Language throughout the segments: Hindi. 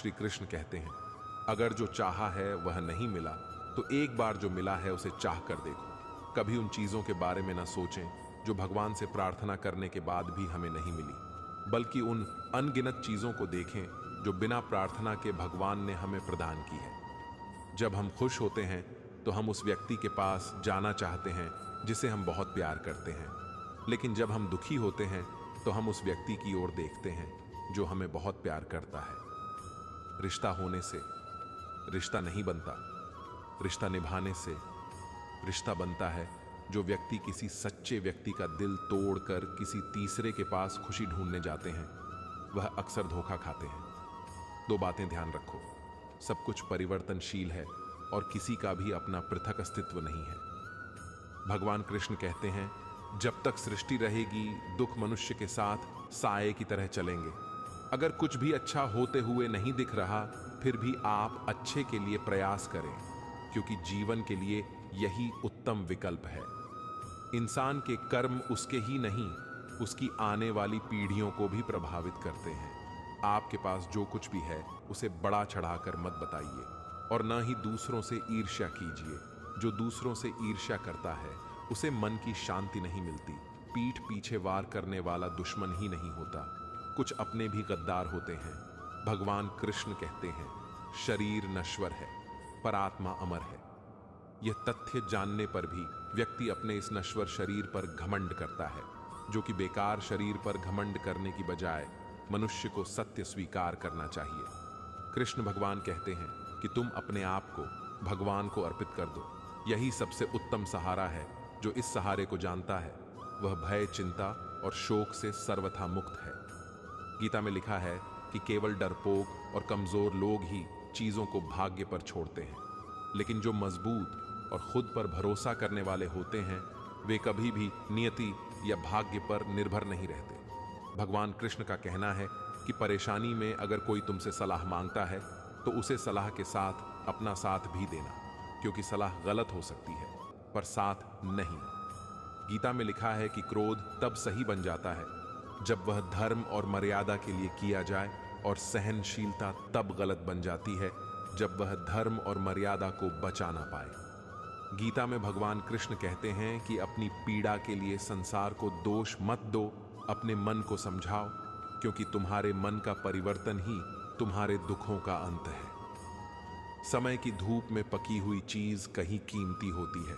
श्री कृष्ण कहते हैं, अगर जो चाहा है वह नहीं मिला तो एक बार जो मिला है उसे चाह कर देखो। कभी उन चीजों के बारे में न सोचें जो भगवान से प्रार्थना करने के बाद भी हमें नहीं मिली, बल्कि उन अनगिनत चीजों को देखें जो बिना प्रार्थना के भगवान ने हमें प्रदान की है। जब हम खुश होते हैं तो हम उस व्यक्ति के पास जाना चाहते हैं जिसे हम बहुत प्यार करते हैं, लेकिन जब हम दुखी होते हैं तो हम उस व्यक्ति की ओर देखते हैं जो हमें बहुत प्यार करता है। रिश्ता होने से रिश्ता नहीं बनता, रिश्ता निभाने से रिश्ता बनता है। जो व्यक्ति किसी सच्चे व्यक्ति का दिल तोड़कर किसी तीसरे के पास खुशी ढूंढने जाते हैं वह अक्सर धोखा खाते हैं। दो बातें ध्यान रखो, सब कुछ परिवर्तनशील है और किसी का भी अपना पृथक अस्तित्व नहीं है। भगवान कृष्ण कहते हैं, जब तक सृष्टि रहेगी दुख मनुष्य के साथ साए की तरह चलेंगे। अगर कुछ भी अच्छा होते हुए नहीं दिख रहा फिर भी आप अच्छे के लिए प्रयास करें, क्योंकि जीवन के लिए यही उत्तम विकल्प है। इंसान के कर्म उसके ही नहीं, उसकी आने वाली पीढ़ियों को भी प्रभावित करते हैं। आपके पास जो कुछ भी है उसे बड़ा चढ़ाकर मत बताइए और न ही दूसरों से ईर्ष्या कीजिए। जो दूसरों से ईर्ष्या करता है उसे मन की शांति नहीं मिलती। पीठ पीछे वार करने वाला दुश्मन ही नहीं होता, कुछ अपने भी गद्दार होते हैं। भगवान कृष्ण कहते हैं, शरीर नश्वर है पर आत्मा अमर है। यह तथ्य जानने पर भी व्यक्ति अपने इस नश्वर शरीर पर घमंड करता है, जो कि बेकार शरीर पर घमंड करने की बजाय मनुष्य को सत्य स्वीकार करना चाहिए। कृष्ण भगवान कहते हैं कि तुम अपने आप को भगवान को अर्पित कर दो। यही सबसे उत्तम सहारा है। जो इस सहारे को जानता है वह भय, चिंता और शोक से सर्वथा मुक्त है। गीता में लिखा है कि केवल डरपोक और कमजोर लोग ही चीजों को भाग्य पर छोड़ते हैं, लेकिन जो मजबूत और खुद पर भरोसा करने वाले होते हैं वे कभी भी नियति या भाग्य पर निर्भर नहीं रहते। भगवान कृष्ण का कहना है कि परेशानी में अगर कोई तुमसे सलाह मांगता है तो उसे सलाह के साथ अपना साथ भी देना, क्योंकि सलाह गलत हो सकती है पर साथ नहीं। गीता में लिखा है कि क्रोध तब सही बन जाता है जब वह धर्म और मर्यादा के लिए किया जाए, और सहनशीलता तब गलत बन जाती है जब वह धर्म और मर्यादा को बचा ना पाए। गीता में भगवान कृष्ण कहते हैं कि अपनी पीड़ा के लिए संसार को दोष मत दो, अपने मन को समझाओ, क्योंकि तुम्हारे मन का परिवर्तन ही तुम्हारे दुखों का अंत है। समय की धूप में पकी हुई चीज कहीं कीमती होती है,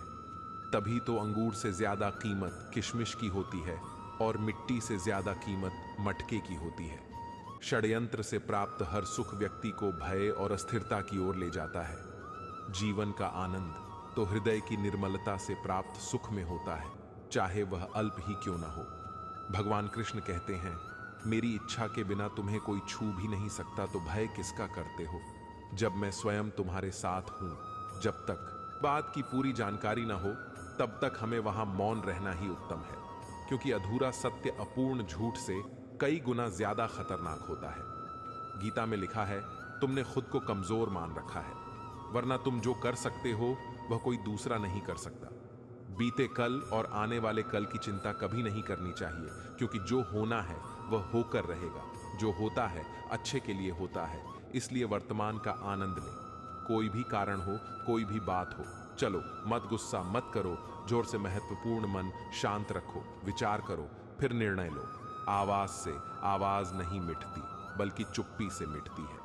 तभी तो अंगूर से ज्यादा कीमत किशमिश की होती है और मिट्टी से ज्यादा कीमत मटके की होती है। षड्यंत्र से प्राप्त हर सुख व्यक्ति को भय और अस्थिरता की ओर ले जाता है। जीवन का आनंद तो हृदय की निर्मलता से प्राप्त सुख में होता है, चाहे वह अल्प ही क्यों ना हो। भगवान कृष्ण कहते हैं, मेरी इच्छा के बिना तुम्हें कोई छू भी नहीं सकता, तो भय किसका करते हो जब मैं स्वयं तुम्हारे साथ हूं। जब तक बात की पूरी जानकारी ना हो तब तक हमें वहां मौन रहना ही उत्तम है, क्योंकि अधूरा सत्य अपूर्ण झूठ से कई गुना ज्यादा खतरनाक होता है। गीता में लिखा है, तुमने खुद को कमजोर मान रखा है, वरना तुम जो कर सकते हो वह कोई दूसरा नहीं कर सकता। बीते कल और आने वाले कल की चिंता कभी नहीं करनी चाहिए, क्योंकि जो होना है वह होकर रहेगा। जो होता है अच्छे के लिए होता है, इसलिए वर्तमान का आनंद लें। कोई भी कारण हो, कोई भी बात हो, चलो मत गुस्सा मत करो, जोर से महत्वपूर्ण मन शांत रखो, विचार करो, फिर निर्णय लो। आवाज से आवाज नहीं मिटती, बल्कि चुप्पी से मिटती है।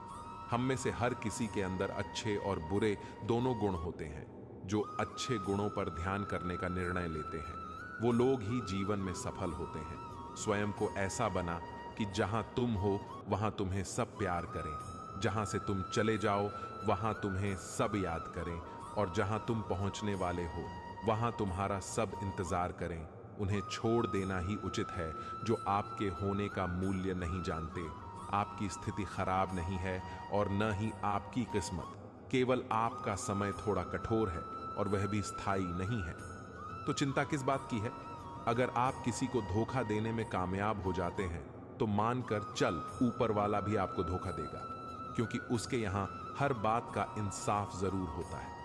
हम में से हर किसी के अंदर अच्छे और बुरे दोनों गुण होते हैं। जो अच्छे गुणों पर ध्यान करने का निर्णय लेते हैं वो लोग ही जीवन में सफल होते हैं। स्वयं को ऐसा बना कि जहां तुम हो वहां तुम्हें सब प्यार करें, जहां से तुम चले जाओ वहां तुम्हें सब याद करें, और जहां तुम पहुंचने वाले हो वहां तुम्हारा सब इंतजार करें। उन्हें छोड़ देना ही उचित है जो आपके होने का मूल्य नहीं जानते। आपकी स्थिति खराब नहीं है और न ही आपकी किस्मत, केवल आपका समय थोड़ा कठोर है और वह भी स्थायी नहीं है। तो चिंता किस बात की है? अगर आप किसी को धोखा देने में कामयाब हो जाते हैं तो मानकर चल ऊपर वाला भी आपको धोखा देगा, क्योंकि उसके यहां हर बात का इंसाफ जरूर होता है।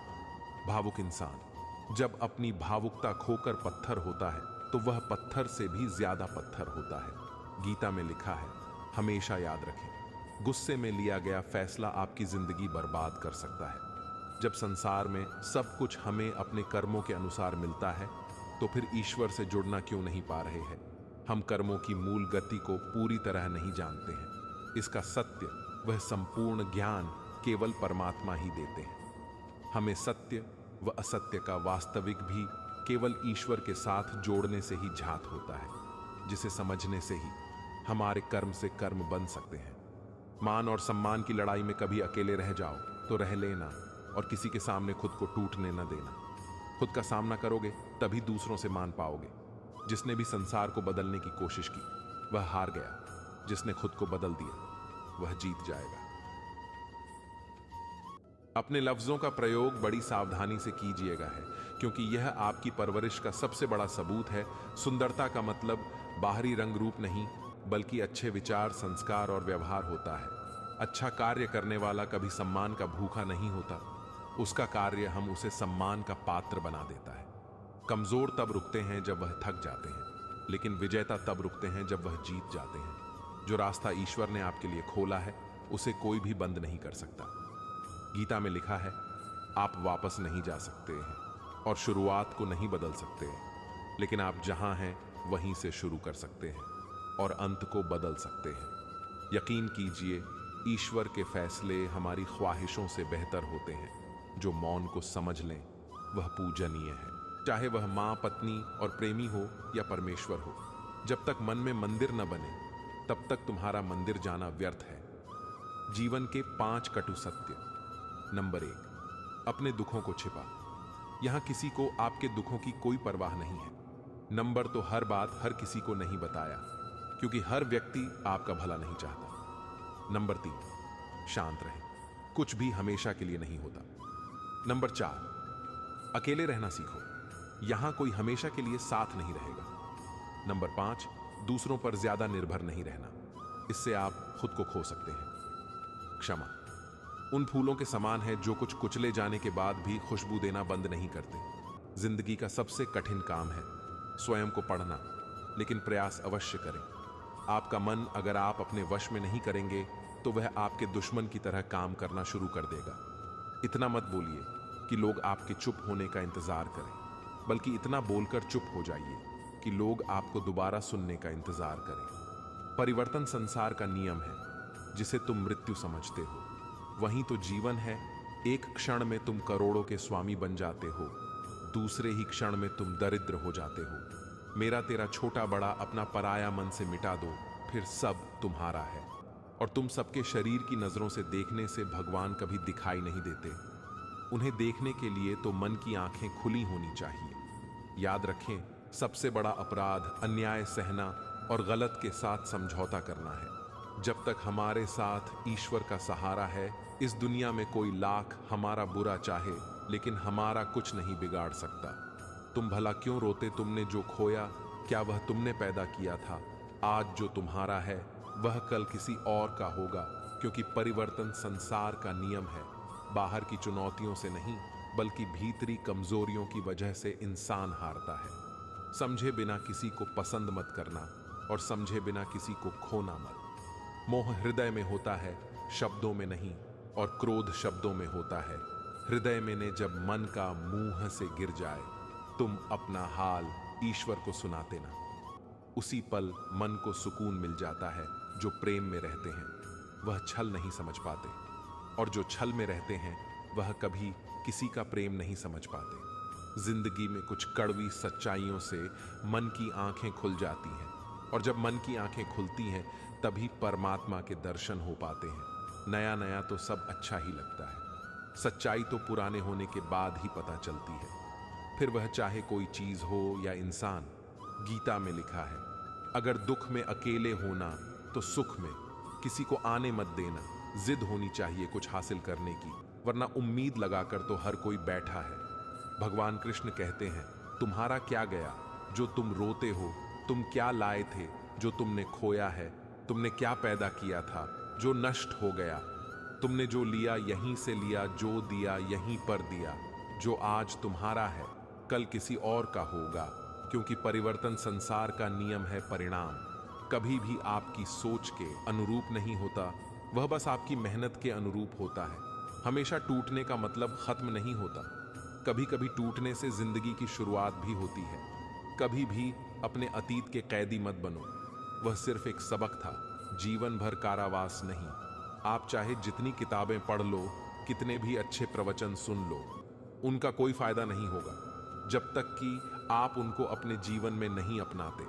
भावुक इंसान जब अपनी भावुकता खोकर पत्थर होता है तो वह पत्थर से भी ज्यादा पत्थर होता है। गीता में लिखा है, हमेशा याद रखें, गुस्से में लिया गया फैसला आपकी जिंदगी बर्बाद कर सकता है। जब संसार में सब कुछ हमें अपने कर्मों के अनुसार मिलता है, तो फिर ईश्वर से जुड़ना क्यों नहीं पा रहे हैं? हम कर्मों की मूल गति को पूरी तरह नहीं जानते हैं। इसका सत्य वह संपूर्ण ज्ञान केवल परमात्मा ही देते हैं। हमें सत्य व असत्य का वास्तविक भी केवल ईश्वर के साथ जोड़ने से ही ज्ञात होता है, जिसे समझने से ही हमारे कर्म से कर्म बन सकते हैं। मान और सम्मान की लड़ाई में कभी अकेले रह जाओ तो रह लेना, और किसी के सामने खुद को टूटने न देना। खुद का सामना करोगे तभी दूसरों से मान पाओगे। जिसने भी संसार को बदलने की कोशिश की वह हार गया, जिसने खुद को बदल दिया वह जीत जाएगा। अपने लफ्जों का प्रयोग बड़ी सावधानी से कीजिएगा है, क्योंकि यह आपकी परवरिश का सबसे बड़ा सबूत है। सुंदरता का मतलब बाहरी रंग रूप नहीं, बल्कि अच्छे विचार, संस्कार और व्यवहार होता है। अच्छा कार्य करने वाला कभी सम्मान का भूखा नहीं होता। उसका कार्य हम उसे सम्मान का पात्र बना देता है। कमजोर तब रुकते हैं जब वह थक जाते हैं, लेकिन विजेता तब रुकते हैं जब वह जीत जाते हैं। जो रास्ता ईश्वर ने आपके लिए खोला है उसे कोई भी बंद नहीं कर सकता। गीता में लिखा है, आप वापस नहीं जा सकते हैं और शुरुआत को नहीं बदल सकते हैं, लेकिन आप जहां हैं वहीं से शुरू कर सकते हैं और अंत को बदल सकते हैं। यकीन कीजिए, ईश्वर के फैसले हमारी ख्वाहिशों से बेहतर होते हैं। जो मौन को समझ लें वह पूजनीय है, चाहे वह माँ, पत्नी और प्रेमी हो या परमेश्वर हो। जब तक मन में मंदिर न बने तब तक तुम्हारा मंदिर जाना व्यर्थ है। जीवन के 5 कटु सत्य। नंबर 1, अपने दुखों को छिपा। यहां किसी को आपके दुखों की कोई परवाह नहीं है। नंबर तो हर बात हर किसी को नहीं बताया, क्योंकि हर व्यक्ति आपका भला नहीं चाहता। नंबर 3, शांत रहे। कुछ भी हमेशा के लिए नहीं होता। नंबर 4, अकेले रहना सीखो। यहां कोई हमेशा के लिए साथ नहीं रहेगा। नंबर 5, दूसरों पर ज्यादा निर्भर नहीं रहना, इससे आप खुद को खो सकते हैं। क्षमा उन फूलों के समान है जो कुछ कुचले जाने के बाद भी खुशबू देना बंद नहीं करते। जिंदगी का सबसे कठिन काम है स्वयं को पढ़ना, लेकिन प्रयास अवश्य करें। आपका मन अगर आप अपने वश में नहीं करेंगे तो वह आपके दुश्मन की तरह काम करना शुरू कर देगा। इतना मत बोलिए कि लोग आपके चुप होने का इंतजार करें, बल्कि इतना बोलकर चुप हो जाइए कि लोग आपको दोबारा सुनने का इंतजार करें। परिवर्तन संसार का नियम है। जिसे तुम मृत्यु समझते हो वहीं तो जीवन है। एक क्षण में तुम करोड़ों के स्वामी बन जाते हो, दूसरे ही क्षण में तुम दरिद्र हो जाते हो। मेरा तेरा छोटा बड़ा अपना पराया मन से मिटा दो, फिर सब तुम्हारा है। और तुम सबके शरीर की नजरों से देखने से भगवान कभी दिखाई नहीं देते। उन्हें देखने के लिए तो मन की आंखें खुली होनी चाहिए। याद रखें, सबसे बड़ा अपराध अन्याय सहना और गलत के साथ समझौता करना है। जब तक हमारे साथ ईश्वर का सहारा है, इस दुनिया में कोई लाख हमारा बुरा चाहे, लेकिन हमारा कुछ नहीं बिगाड़ सकता। तुम भला क्यों रोते? तुमने जो खोया क्या वह तुमने पैदा किया था? आज जो तुम्हारा है वह कल किसी और का होगा, क्योंकि परिवर्तन संसार का नियम है। बाहर की चुनौतियों से नहीं, बल्कि भीतरी कमजोरियों की वजह से इंसान हारता है। समझे बिना किसी को पसंद मत करना, और समझे बिना किसी को खोना मत। मोह हृदय में होता है, शब्दों में नहीं, और क्रोध शब्दों में होता है। हृदय में ने जब मन का मुंह से गिर जाए, तुम अपना हाल ईश्वर को सुनाते ना। उसी पल मन को सुकून मिल जाता है। जो प्रेम में रहते हैं वह छल नहीं समझ पाते, और जो छल में रहते हैं वह कभी किसी का प्रेम नहीं समझ पाते। जिंदगी में कुछ कड़वी सच्चाइयों से मन की आंखें खुल जाती हैं, और जब मन की आंखें खुलती हैं तभी परमात्मा के दर्शन हो पाते हैं। नया नया तो सब अच्छा ही लगता है, सच्चाई तो पुराने होने के बाद ही पता चलती है। फिर वह चाहे कोई चीज हो या इंसान। गीता में लिखा है, अगर दुख में अकेले होना तो सुख में किसी को आने मत देना। जिद होनी चाहिए कुछ हासिल करने की, वरना उम्मीद लगाकर तो हर कोई बैठा है। भगवान कृष्ण कहते हैं, तुम्हारा क्या गया जो तुम रोते हो? तुम क्या लाए थे जो तुमने खोया है? तुमने क्या पैदा किया था जो नष्ट हो गया? तुमने जो लिया यहीं से लिया, जो दिया यहीं पर दिया। जो आज तुम्हारा है कल किसी और का होगा, क्योंकि परिवर्तन संसार का नियम है। परिणाम कभी भी आपकी सोच के अनुरूप नहीं होता, वह बस आपकी मेहनत के अनुरूप होता है। हमेशा टूटने का मतलब खत्म नहीं होता। कभी कभी टूटने से जिंदगी की शुरुआत भी होती है। कभी भी अपने अतीत के कैदी मत बनो। वह सिर्फ एक सबक था, जीवन भर कारावास नहीं। आप चाहे जितनी किताबें पढ़ लो, कितने भी अच्छे प्रवचन सुन लो, उनका कोई फायदा नहीं होगा जब तक कि आप उनको अपने जीवन में नहीं अपनाते।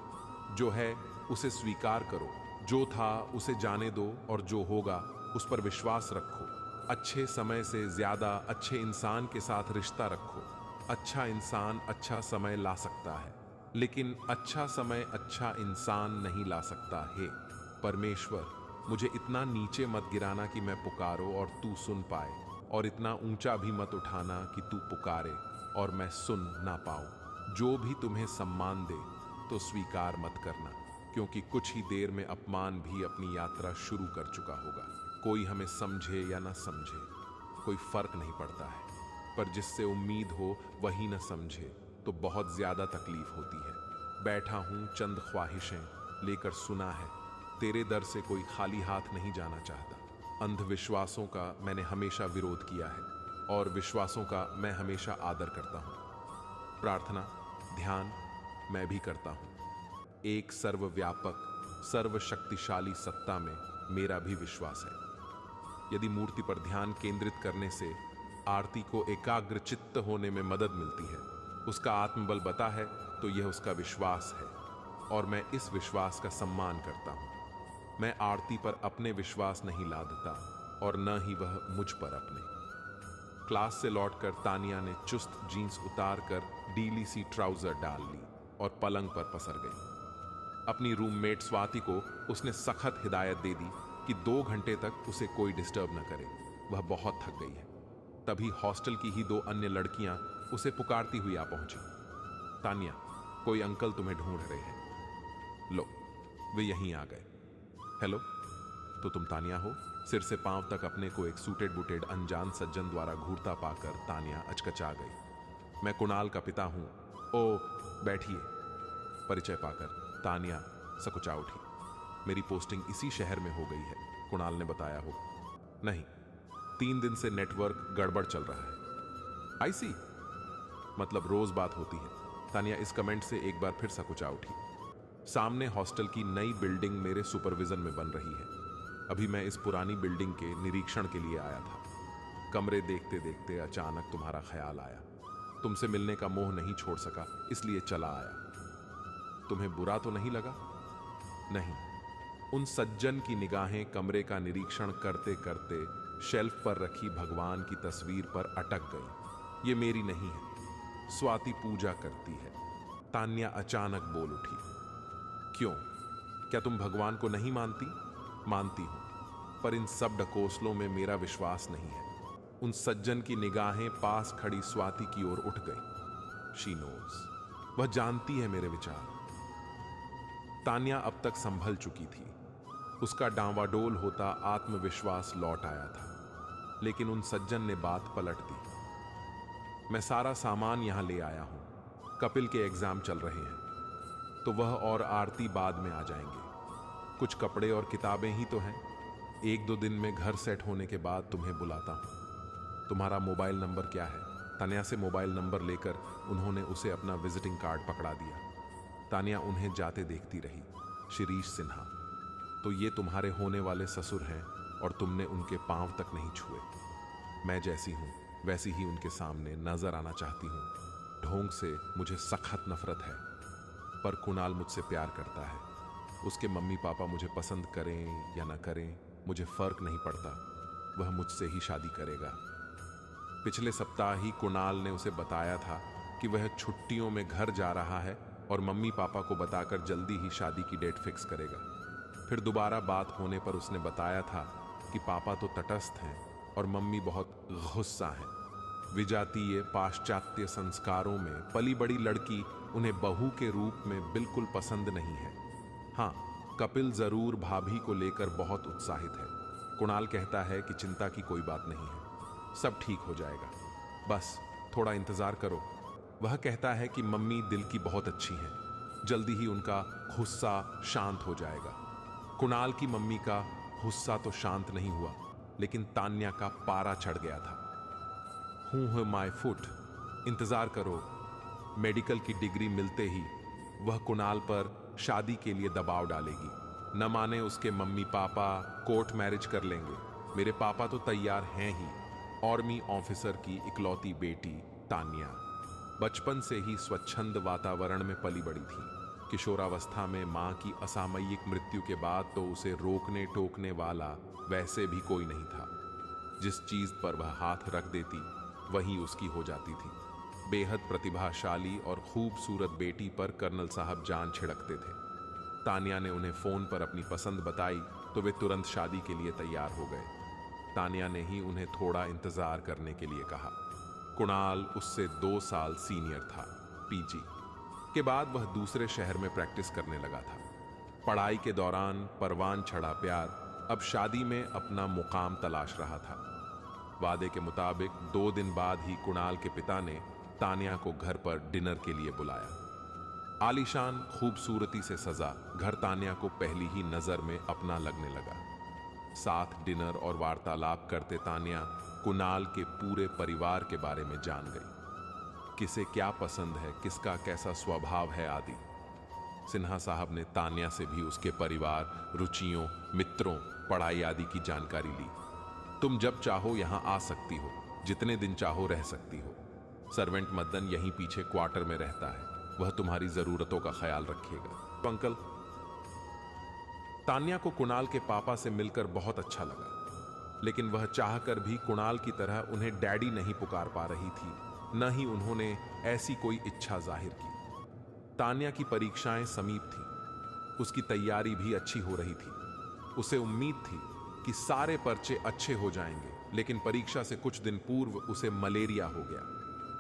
जो है उसे स्वीकार करो, जो था उसे जाने दो, और जो होगा उस पर विश्वास रखो। अच्छे समय से ज्यादा अच्छे इंसान के साथ रिश्ता रखो। अच्छा इंसान अच्छा समय ला सकता है, लेकिन अच्छा समय अच्छा इंसान नहीं ला सकता है। परमेश्वर, मुझे इतना नीचे मत गिराना कि मैं पुकारो और तू सुन पाए, और इतना ऊंचा भी मत उठाना कि तू पुकारे और मैं सुन ना पाऊं। जो भी तुम्हें सम्मान दे तो स्वीकार मत करना, क्योंकि कुछ ही देर में अपमान भी अपनी यात्रा शुरू कर चुका होगा। कोई हमें समझे या ना समझे, कोई फर्क नहीं पड़ता है, पर जिससे उम्मीद हो वही न समझे तो बहुत ज्यादा तकलीफ होती है। बैठा हूं चंद ख्वाहिशें लेकर, सुना है तेरे दर से कोई खाली हाथ नहीं जाना चाहता। अंधविश्वासों का मैंने हमेशा विरोध किया है, और विश्वासों का मैं हमेशा आदर करता हूं। प्रार्थना, ध्यान मैं भी करता हूं। एक सर्वव्यापक सर्वशक्तिशाली सत्ता में मेरा भी विश्वास है। यदि मूर्ति पर ध्यान केंद्रित करने से आरती को एकाग्र चित्त होने में मदद मिलती है, उसका आत्मबल बता है, तो यह उसका विश्वास है, और मैं इस विश्वास का सम्मान करता हूं। मैं आरती पर अपने विश्वास नहीं लादता, और न ही वह मुझ पर अपने। क्लास से लौटकर तानिया ने चुस्त जीन्स उतार कर डीली सी ट्राउजर डाल ली और पलंग पर पसर गई। अपनी रूममेट स्वाति को उसने सख्त हिदायत दे दी कि 2 घंटे तक उसे कोई डिस्टर्ब न करे, वह बहुत थक गई है। तभी हॉस्टल की ही 2 अन्य लड़कियां उसे पुकारती हुई आ पहुंची। तानिया, कोई अंकल तुम्हें ढूंढ रहे हैं। लो, वे यहीं आ गए। हेलो, तो तुम तानिया हो? सिर से पांव तक अपने को एक सूटेड बुटेड अनजान सज्जन द्वारा घूरता पाकर तानिया अचकचा गई। मैं कुणाल का पिता हूं। ओ, बैठिए। परिचय पाकर तानिया सकुचा उठी। मेरी पोस्टिंग इसी शहर में हो गई है, कुणाल ने बताया हो। नहीं, 3 दिन से नेटवर्क गड़बड़ चल रहा है। आई सी, मतलब रोज बात होती है। तानिया इस कमेंट से एक बार फिर सकुचा उठी। सामने हॉस्टल की नई बिल्डिंग मेरे सुपरविजन में बन रही है। अभी मैं इस पुरानी बिल्डिंग के निरीक्षण के लिए आया था। कमरे देखते देखते अचानक तुम्हारा ख्याल आया। तुमसे मिलने का मोह नहीं छोड़ सका, इसलिए चला आया। तुम्हें बुरा तो नहीं लगा? नहीं। उन सज्जन की निगाहें कमरे का निरीक्षण करते करते शेल्फ पर रखी भगवान की तस्वीर पर अटक गई। ये मेरी नहीं है, स्वाति पूजा करती है। तान्या अचानक बोल उठी। क्यों? क्या तुम भगवान को नहीं मानती? मानती हूं, पर इन सब ढकोसलों में मेरा विश्वास नहीं है। उन सज्जन की निगाहें पास खड़ी स्वाति की ओर उठ गई। शी नोज, वह जानती है मेरे विचार। तान्या अब तक संभल चुकी थी। उसका डांवाडोल होता आत्मविश्वास लौट आया था, लेकिन उन सज्जन ने बात पलट दी। मैं सारा सामान यहां ले आया हूं। कपिल के एग्जाम चल रहे हैं, तो वह और आरती बाद में आ जाएंगे। कुछ कपड़े और किताबें ही तो हैं। 1-2 दिन में घर सेट होने के बाद तुम्हें बुलाता हूं। तुम्हारा मोबाइल नंबर क्या है? तान्या से मोबाइल नंबर लेकर उन्होंने उसे अपना विजिटिंग कार्ड पकड़ा दिया। तान्या उन्हें जाते देखती रही। शिरीष सिन्हा, तो ये तुम्हारे होने वाले ससुर हैं, और तुमने उनके पांव तक नहीं छुए। मैं जैसी हूं वैसी ही उनके सामने नजर आना चाहती हूं। ढोंग से मुझे सख्त नफरत है, पर कुणाल मुझसे प्यार करता है। उसके मम्मी पापा मुझे पसंद करें या ना करें, मुझे फर्क नहीं पड़ता। वह मुझसे ही शादी करेगा। पिछले सप्ताह ही कुणाल ने उसे बताया था कि वह छुट्टियों में घर जा रहा है, और मम्मी पापा को बताकर जल्दी ही शादी की डेट फिक्स करेगा। फिर दोबारा बात होने पर उसने बताया था कि पापा तो तटस्थ हैं और मम्मी बहुत गुस्सा हैं। विजातीय पाश्चात्य संस्कारों में पली बड़ी लड़की उन्हें बहू के रूप में बिल्कुल पसंद नहीं है। हाँ, कपिल जरूर भाभी को लेकर बहुत उत्साहित है। कुणाल कहता है कि चिंता की कोई बात नहीं है, सब ठीक हो जाएगा, बस थोड़ा इंतजार करो। वह कहता है कि मम्मी दिल की बहुत अच्छी हैं, जल्दी ही उनका गुस्सा शांत हो जाएगा। कुणाल की मम्मी का गुस्सा तो शांत नहीं हुआ, लेकिन तान्या का पारा चढ़ गया था। हूं माय फुट, इंतजार करो। मेडिकल की डिग्री मिलते ही वह कुणाल पर शादी के लिए दबाव डालेगी। न माने उसके मम्मी पापा कोर्ट मैरिज कर लेंगे। मेरे पापा तो तैयार हैं ही। आर्मी ऑफिसर की इकलौती बेटी तान्या बचपन से ही स्वच्छंद वातावरण में पली बड़ी थी। किशोरावस्था में मां की असामयिक मृत्यु के बाद तो उसे रोकने टोकने वाला वैसे भी कोई नहीं था। जिस चीज पर वह हाथ रख देती वही उसकी हो जाती थी। बेहद प्रतिभाशाली और खूबसूरत बेटी पर कर्नल साहब जान छिड़कते थे। तान्या ने उन्हें फोन पर अपनी पसंद बताई तो वे तुरंत शादी के लिए तैयार हो गए। तान्या ने ही उन्हें थोड़ा इंतजार करने के लिए कहा। कुणाल उससे 2 साल सीनियर था। पीजी के बाद वह दूसरे शहर में प्रैक्टिस करने लगा था। पढ़ाई के दौरान परवान चढ़ा प्यार अब शादी में अपना मुकाम तलाश रहा था। वादे के मुताबिक 2 दिन बाद ही कुणाल के पिता ने तान्या को घर पर डिनर के लिए बुलाया। आलीशान खूबसूरती से सजा घर तान्या को पहली ही नजर में अपना लगने लगा। साथ डिनर और वार्तालाप करते तान्या कुणाल के पूरे परिवार के बारे में जान गई। किसे क्या पसंद है, किसका कैसा स्वभाव है आदि। सिन्हा साहब ने तान्या से भी उसके परिवार, रुचियों, मित्रों, पढ़ाई आदि की जानकारी ली। तुम जब चाहो यहां आ सकती हो, जितने दिन चाहो रह सकती हो। सर्वेंट मदन यहीं पीछे क्वार्टर में रहता है, वह तुम्हारी जरूरतों का ख्याल रखेगा। अंकल, तान्या को कुणाल के पापा से मिलकर बहुत अच्छा लगा, लेकिन वह चाहकर भी कुणाल की तरह उन्हें डैडी नहीं पुकार पा रही थी, न ही उन्होंने ऐसी कोई इच्छा जाहिर की। तान्या की परीक्षाएं समीप थी, उसकी तैयारी भी अच्छी हो रही थी। उसे उम्मीद थी कि सारे पर्चे अच्छे हो जाएंगे, लेकिन परीक्षा से कुछ दिन पूर्व उसे मलेरिया हो गया।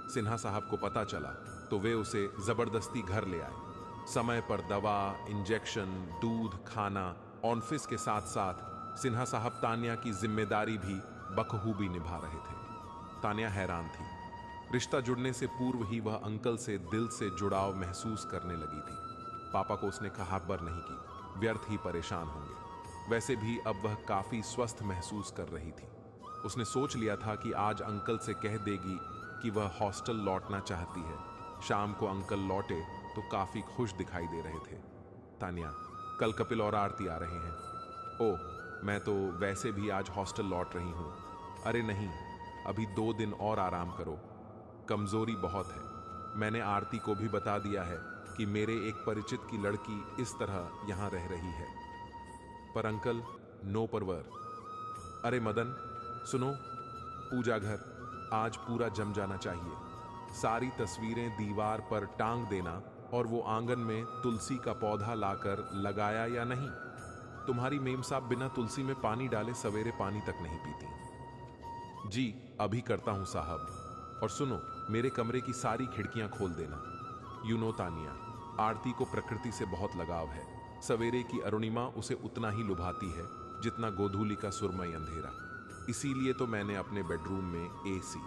सिन्हा साहब को पता चला तो वे उसे जबरदस्ती घर ले आए। समय पर दवा, इंजेक्शन, दूध, खाना, ऑनफिस के साथ साथ सिन्हा साहब तान्या की जिम्मेदारी भी बखूबी निभा रहे थे। तान्या हैरान थी। रिश्ता जुड़ने से पूर्व ही वह अंकल से दिल से जुड़ाव महसूस करने लगी थी। पापा को उसने खबर नहीं की, व्यर्थ ही परेशान होंगे। वैसे भी अब वह काफी स्वस्थ महसूस कर रही थी। उसने सोच लिया था कि आज अंकल से कह देगी कि वह हॉस्टल लौटना चाहती है। शाम को अंकल लौटे तो काफी खुश दिखाई दे रहे थे। तान्या, कल कपिल और आरती आ रहे हैं। ओह, मैं तो वैसे भी आज हॉस्टल लौट रही हूं। अरे नहीं, अभी 2 दिन और आराम करो, कमजोरी बहुत है। मैंने आरती को भी बता दिया है कि मेरे एक परिचित की लड़की इस तरह यहां रह रही है। पर अंकल, नो परवर। अरे मदन सुनो, पूजा घर आज पूरा जम जाना चाहिए। सारी तस्वीरें दीवार पर टांग देना और वो आंगन में तुलसी का पौधा लाकर लगाया या नहीं। तुम्हारी मेम साहब बिना तुलसी में पानी डाले सवेरे पानी तक नहीं पीती। जी अभी करता हूं साहब। और सुनो, मेरे कमरे की सारी खिड़कियां खोल देना। यू नो तानिया, आरती को प्रकृति से बहुत लगाव है। सवेरे की अरुणिमा उसे उतना ही लुभाती है जितना गोधूली का सुरमई अंधेरा। इसीलिए तो मैंने अपने बेडरूम में एसी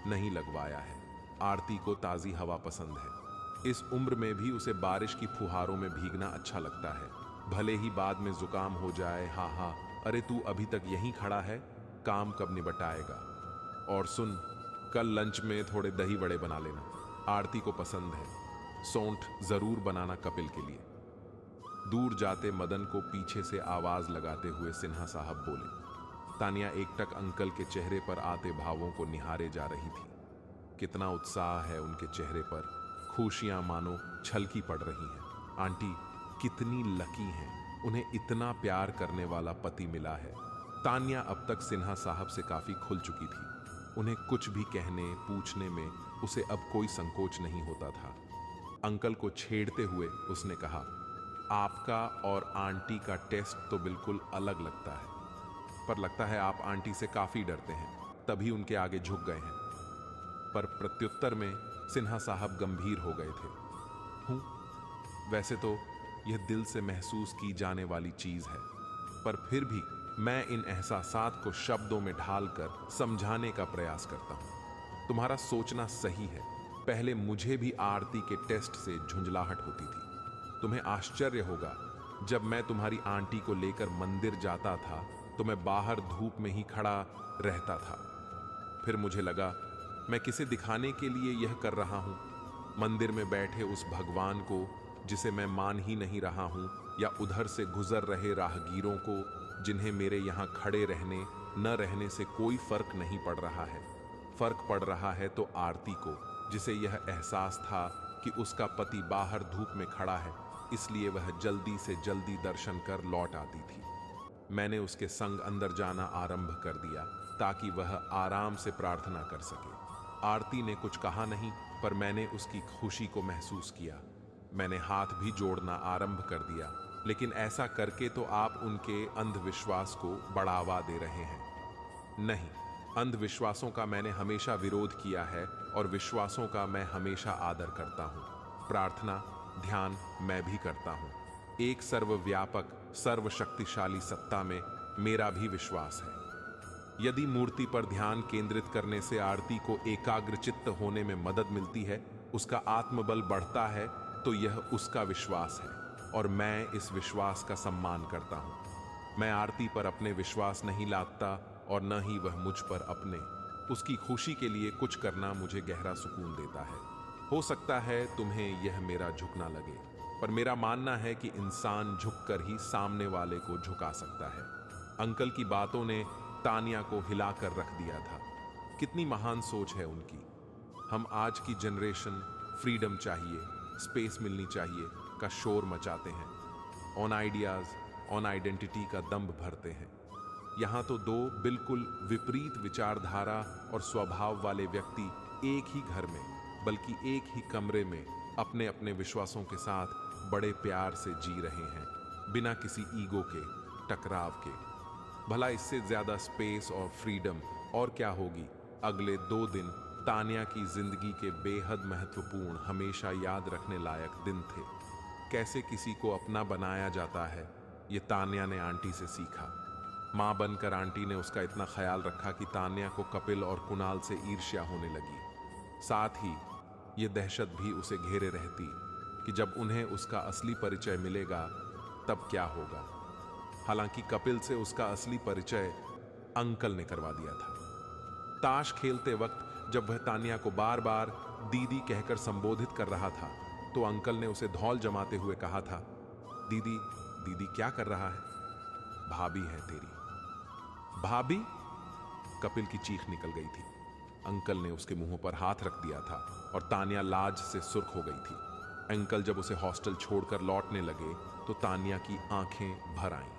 नहीं लगवाया है। आरती को ताजी हवा पसंद है। इस उम्र में भी उसे बारिश की फुहारों में भीगना अच्छा लगता है, भले ही बाद में जुकाम हो जाए। हाँ हाँ, अरे तू अभी तक यहीं खड़ा है, काम कब निबटाएगा? और सुन, कल लंच में थोड़े दही बड़े बना लेना, आरती को पसंद है। सौंठ जरूर बनाना कपिल के लिए। दूर जाते मदन को पीछे से आवाज लगाते हुए सिन्हा साहब बोले। तान्या एकटक अंकल के चेहरे पर आते भावों को निहारे जा रही थी। कितना उत्साह है उनके चेहरे पर, खुशियां मानो छलकी पड़ रही हैं। आंटी कितनी लकी हैं, उन्हें इतना प्यार करने वाला पति मिला है। तान्या अब तक सिन्हा साहब से काफी खुल चुकी थी। उन्हें कुछ भी कहने पूछने में उसे अब कोई संकोच नहीं होता था। अंकल को छेड़ते हुए उसने कहा, आपका और आंटी का टेस्ट तो बिल्कुल अलग लगता है, पर लगता है आप आंटी से काफी डरते हैं, तभी उनके आगे झुक गए हैं। पर प्रत्युत्तर में सिन्हा साहब गंभीर हो गए थे। हूं, वैसे तो यह दिल से महसूस की जाने वाली चीज है, पर फिर भी मैं इन एहसासात को शब्दों में ढालकर समझाने का प्रयास करता हूं। तुम्हारा सोचना सही है, पहले मुझे भी आरती के टेस्ट से झुंझलाहट होती थी। तुम्हें आश्चर्य होगा जब मैं तुम्हारी आंटी को लेकर मंदिर जाता था तो मैं बाहर धूप में ही खड़ा रहता था। फिर मुझे लगा मैं किसे दिखाने के लिए यह कर रहा हूं, मंदिर में बैठे उस भगवान को जिसे मैं मान ही नहीं रहा हूं, या उधर से गुजर रहे राहगीरों को जिन्हें मेरे यहां खड़े रहने न रहने से कोई फर्क नहीं पड़ रहा है। फर्क पड़ रहा है तो आरती को, जिसे यह एहसास था कि उसका पति बाहर धूप में खड़ा है, इसलिए वह जल्दी से जल्दी दर्शन कर लौट आती थी। मैंने उसके संग अंदर जाना आरंभ कर दिया ताकि वह आराम से प्रार्थना कर सके। आरती ने कुछ कहा नहीं, पर मैंने उसकी खुशी को महसूस किया। मैंने हाथ भी जोड़ना आरंभ कर दिया, लेकिन ऐसा करके तो आप उनके अंधविश्वास को बढ़ावा दे रहे हैं। नहीं, अंधविश्वासों का मैंने हमेशा विरोध किया है और विश्वासों का मैं हमेशा आदर करता हूं। प्रार्थना, ध्यान मैं भी करता हूं। एक सर्वव्यापक, सर्वशक्तिशाली सत्ता में मेरा भी विश्वास है। यदि मूर्ति पर ध्यान केंद्रित करने से आरती को एकाग्रचित्त होने में मदद मिलती है, उसका आत्मबल बढ़ता है, तो यह उसका विश्वास है और मैं इस विश्वास का सम्मान करता हूं। मैं आरती पर अपने विश्वास नहीं लादता और न ही वह मुझ पर अपने। उसकी खुशी के लिए कुछ करना मुझे गहरा सुकून देता है। हो सकता है तुम्हें यह मेरा झुकना लगे, पर मेरा मानना है कि इंसान झुककर ही सामने वाले को झुका सकता है। अंकल की बातों ने तानिया को हिलाकर रख दिया था। कितनी महान सोच है उनकी। हम आज की जनरेशन फ्रीडम चाहिए, स्पेस मिलनी चाहिए का शोर मचाते हैं। ऑन आइडियाज, ऑन आइडेंटिटी का दंभ भरते हैं। यहाँ तो दो बिल्कुल विपरीत विचारधारा और स्वभाव वाले व्यक्ति एक ही घर में, बल्कि एक ही कमरे में अपने अपने विश्वासों के साथ बड़े प्यार से जी रहे हैं, बिना किसी ईगो के, टकराव के। भला इससे ज्यादा स्पेस और फ्रीडम और क्या होगी। अगले 2 दिन तानिया की जिंदगी के बेहद महत्वपूर्ण, हमेशा याद रखने लायक दिन थे। कैसे किसी को अपना बनाया जाता है, ये तानिया ने आंटी से सीखा। मां बनकर आंटी ने उसका इतना ख्याल रखा कि तानिया को कपिल और कुणाल से ईर्ष्या होने लगी। साथ ही ये दहशत भी उसे घेरे रहती कि जब उन्हें उसका असली परिचय मिलेगा तब क्या होगा। हालांकि कपिल से उसका असली परिचय अंकल ने करवा दिया था। ताश खेलते वक्त जब वह तानिया को बार बार दीदी कहकर संबोधित कर रहा था, तो अंकल ने उसे धौल जमाते हुए कहा था, दीदी दीदी क्या कर रहा है? भाभी है तेरी। भाभी? कपिल की चीख निकल गई थी। अंकल ने उसके मुंह पर हाथ रख दिया था और तानिया लाज से सुर्ख हो गई थी। अंकल जब उसे हॉस्टल छोड़कर लौटने लगे तो तानिया की आंखें भर आईं।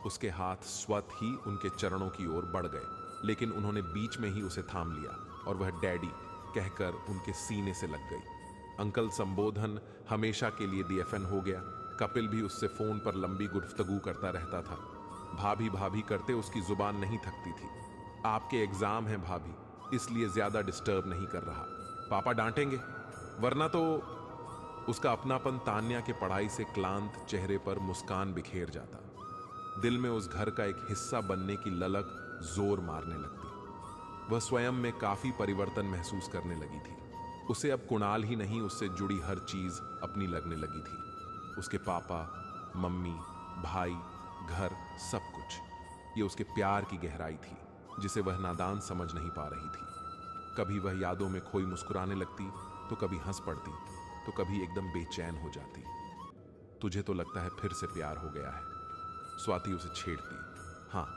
उसके हाथ स्वत ही उनके चरणों की ओर बढ़ गए, लेकिन उन्होंने बीच में ही उसे थाम लिया और वह डैडी कहकर उनके सीने से लग गई। अंकल संबोधन हमेशा के लिए DFN हो गया। कपिल भी उससे फोन पर लंबी गुफ्तगू करता रहता था। भाभी भाभी करते उसकी जुबान नहीं थकती थी। आपके एग्जाम हैं भाभी, इसलिए ज्यादा डिस्टर्ब नहीं कर रहा। पापा डांटेंगे, वरना तो। उसका अपनापन तान्या के पढ़ाई से क्लांत चेहरे पर मुस्कान बिखेर जाता। दिल में उस घर का एक हिस्सा बनने की ललक जोर मारने लगती। वह स्वयं में काफी परिवर्तन महसूस करने लगी थी। उसे अब कुणाल ही नहीं, उससे जुड़ी हर चीज अपनी लगने लगी थी। उसके पापा, मम्मी, भाई, घर, सब कुछ। ये उसके प्यार की गहराई थी जिसे वह नादान समझ नहीं पा रही थी। कभी वह यादों में खोई मुस्कुराने लगती, तो कभी हंस पड़ती, तो कभी एकदम बेचैन हो जाती। तुझे तो लगता है फिर से प्यार हो गया है, स्वाति उसे छेड़ती। हाँ,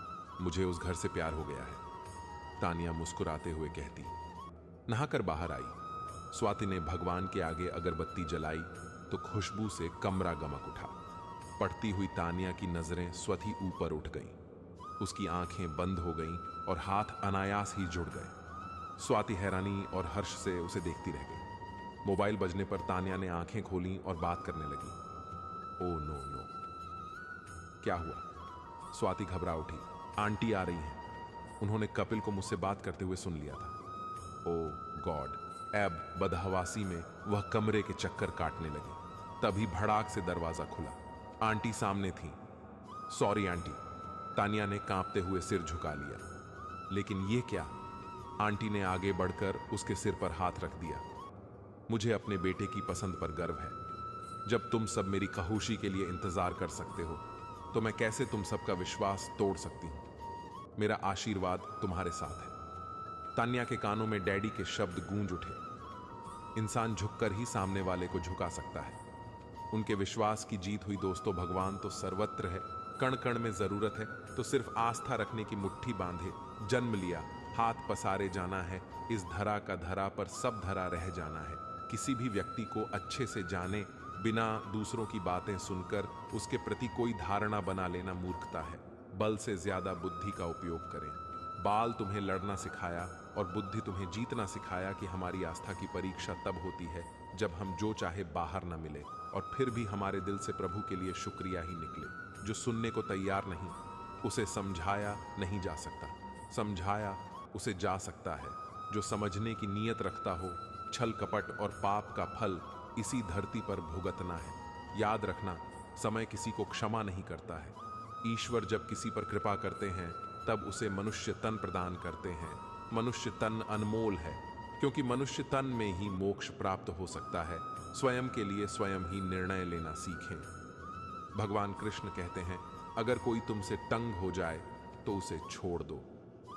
मुझे उस घर से प्यार हो गया है, तानिया मुस्कुराते हुए कहती। नहाकर बाहर आई। स्वाति ने भगवान के आगे अगरबत्ती जलाई तो खुशबू से कमरा गमक उठा। पढ़ती हुई तानिया की नजरें स्वतः ऊपर उठ गईं। उसकी आंखें बंद हो गईं और हाथ अनायास ही जुड़ गए। स्वाति हैरानी और हर्ष से उसे देखती रह गई। मोबाइल बजने पर तानिया ने आंखें खोली और बात करने लगी। ओ नो नो, क्या हुआ? स्वाति घबरा उठी। आंटी आ रही हैं। उन्होंने कपिल को मुझसे बात करते हुए सुन लिया था। ओ गॉड। अब बदहवासी में वह कमरे के चक्कर काटने लगी। तभी भड़ाक से दरवाजा खुला। आंटी सामने थी। सॉरी आंटी, तानिया ने कांपते हुए सिर झुका लिया। लेकिन ये क्या? आंटी ने आगे बढ़कर उसके सिर पर हाथ रख दिया। मुझे अपने बेटे की पसंद पर गर्व है। जब तुम सब मेरी खामोशी के लिए इंतजार कर सकते हो तो मैं कैसे तुम सबका विश्वास तोड़ सकती हूं? मेरा आशीर्वाद तुम्हारे साथ है। तान्या के कानों में डैडी के शब्द गूंज उठे। इंसान झुककर ही सामने वाले को झुका सकता है। उनके विश्वास की जीत हुई। दोस्तों, भगवान तो सर्वत्र है, कण कण में जरूरत है तो सिर्फ आस्था रखने की मुट्ठी बांधे। जन्म लिया, हाथ पसारे जाना है, इस धरा का धरा पर सब धरा रह जाना है। किसी भी व्यक्ति को अच्छे से जाने बिना दूसरों की बातें सुनकर उसके प्रति कोई धारणा बना लेना मूर्खता है। बल से ज्यादा बुद्धि का उपयोग करें। बाल तुम्हें लड़ना सिखाया और बुद्धि तुम्हें जीतना सिखाया कि हमारी आस्था की परीक्षा तब होती है जब हम जो चाहे बाहर न मिले और फिर भी हमारे दिल से प्रभु के लिए शुक्रिया ही निकले। जो सुनने को तैयार नहीं, उसे समझाया नहीं जा सकता, समझाया उसे जा सकता है। जो समझने की नीयत रखता हो, छल कपट और पाप का फल इसी धरती पर भुगतना है। याद रखना, समय किसी को क्षमा नहीं करता है। ईश्वर जब किसी पर कृपा करते हैं तब उसे मनुष्य तन प्रदान करते हैं। मनुष्य तन अनमोल है क्योंकि मनुष्य तन में ही मोक्ष प्राप्त हो सकता है। स्वयं के लिए स्वयं ही निर्णय लेना सीखें। भगवान कृष्ण कहते हैं, अगर कोई तुमसे तंग हो जाए तो उसे छोड़ दो।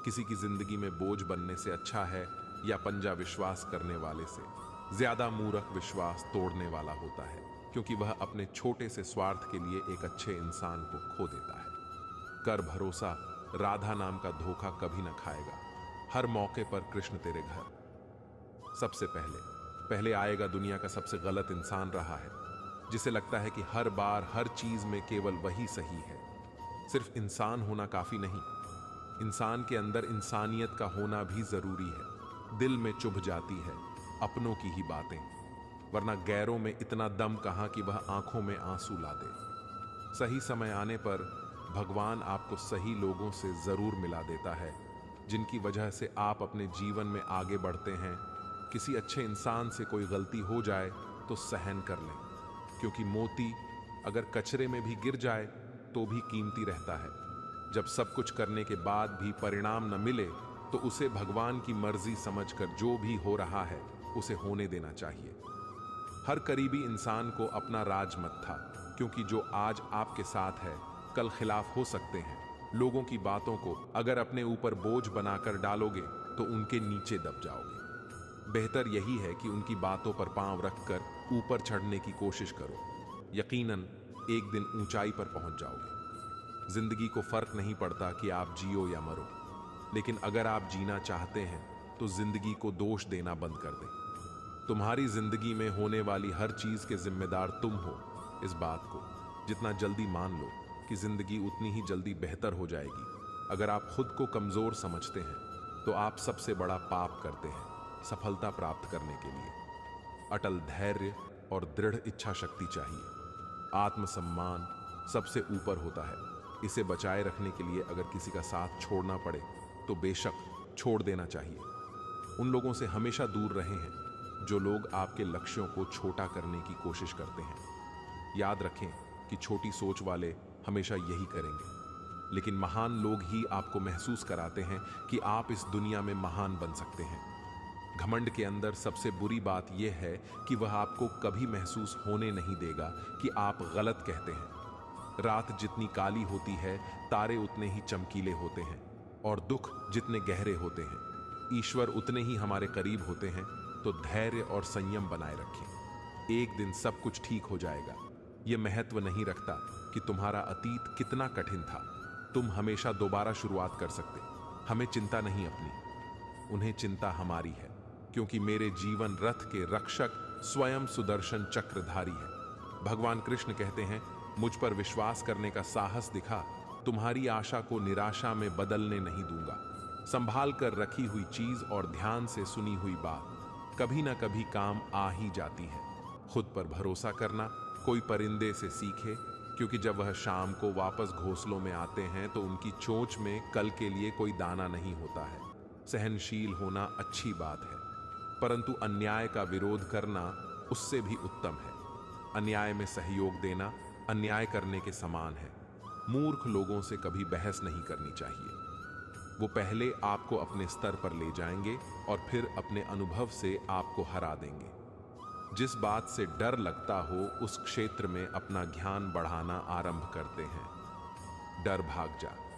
किसी की जिंदगी में बोझ बनने से अच्छा है या पंजा विश्वास करने वाले से। ज्यादा मूर्ख विश्वास तोड़ने वाला होता है क्योंकि वह अपने छोटे से स्वार्थ के लिए एक अच्छे इंसान को खो देता है। कर भरोसा, राधा नाम का धोखा कभी न खाएगा। हर मौके पर कृष्ण तेरे घर। सबसे पहले आएगा दुनिया का सबसे गलत इंसान रहा है, जिसे लगता है कि हर बार हर चीज में केवल वही सही है। सिर्फ इंसान होना काफी नहीं, इंसान के अंदर इंसानियत का होना भी जरूरी है। दिल में चुभ जाती है अपनों की ही बातें, वरना गैरों में इतना दम कहां कि वह आंखों में आंसू ला दे। सही समय आने पर भगवान आपको सही लोगों से जरूर मिला देता है, जिनकी वजह से आप अपने जीवन में आगे बढ़ते हैं। किसी अच्छे इंसान से कोई गलती हो जाए तो सहन कर लें, क्योंकि मोती अगर कचरे में भी गिर जाए तो भी कीमती रहता है। जब सब कुछ करने के बाद भी परिणाम न मिले तो उसे भगवान की मर्जी समझकर जो भी हो रहा है उसे होने देना चाहिए। हर करीबी इंसान को अपना राज मत था, क्योंकि जो आज आपके साथ है कल खिलाफ हो सकते हैं। लोगों की बातों को अगर अपने ऊपर बोझ बनाकर डालोगे तो उनके नीचे दब जाओगे। बेहतर यही है कि उनकी बातों पर पांव रखकर ऊपर चढ़ने की कोशिश करो। यकीनन एक दिन ऊंचाई पर पहुंच जाओगे। जिंदगी को फर्क नहीं पड़ता कि आप जियो या मरो, लेकिन अगर आप जीना चाहते हैं तो जिंदगी को दोष देना बंद कर दें। तुम्हारी जिंदगी में होने वाली हर चीज के जिम्मेदार तुम हो। इस बात को जितना जल्दी मान लो कि जिंदगी उतनी ही जल्दी बेहतर हो जाएगी। अगर आप खुद को कमजोर समझते हैं तो आप सबसे बड़ा पाप करते हैं सफलता प्राप्त करने के लिए। अटल धैर्य और दृढ़ इच्छा शक्ति चाहिए। आत्मसम्मान सबसे ऊपर होता है। इसे बचाए रखने के लिए अगर किसी का साथ छोड़ना पड़े तो बेशक छोड़ देना चाहिए। उन लोगों से हमेशा दूर रहे हैं जो लोग आपके लक्ष्यों को छोटा करने की कोशिश करते हैं। याद रखें कि छोटी सोच वाले हमेशा यही करेंगे, लेकिन महान लोग ही आपको महसूस कराते हैं कि आप इस दुनिया में महान बन सकते हैं। घमंड के अंदर सबसे बुरी बात यह है कि वह आपको कभी महसूस होने नहीं देगा कि आप गलत कहते हैं। रात जितनी काली होती है तारे उतने ही चमकीले होते हैं, और दुख जितने गहरे होते हैं ईश्वर उतने ही हमारे करीब होते हैं। तो धैर्य और संयम बनाए रखें। एक दिन सब कुछ ठीक हो जाएगा। यह महत्व नहीं रखता कि तुम्हारा अतीत कितना कठिन था, तुम हमेशा दोबारा शुरुआत कर सकते। हमें चिंता नहीं अपनी, उन्हें चिंता हमारी है, क्योंकि मेरे जीवन रथ के रक्षक स्वयं सुदर्शन चक्रधारी है। भगवान कृष्ण कहते हैं, मुझ पर विश्वास करने का साहस दिखा, तुम्हारी आशा को निराशा में बदलने नहीं दूंगा। संभाल कर रखी हुई चीज और ध्यान से सुनी हुई बात कभी ना कभी काम आ ही जाती है। खुद पर भरोसा करना कोई परिंदे से सीखे, क्योंकि जब वह शाम को वापस घोंसलों में आते हैं तो उनकी चोंच में कल के लिए कोई दाना नहीं होता है। सहनशील होना अच्छी बात है, परंतु अन्याय का विरोध करना उससे भी उत्तम है। अन्याय में सहयोग देना अन्याय करने के समान है। मूर्ख लोगों से कभी बहस नहीं करनी चाहिए। वो पहले आपको अपने स्तर पर ले जाएंगे और फिर अपने अनुभव से आपको हरा देंगे। जिस बात से डर लगता हो उस क्षेत्र में अपना ध्यान बढ़ाना आरंभ करते हैं। डर भाग जा।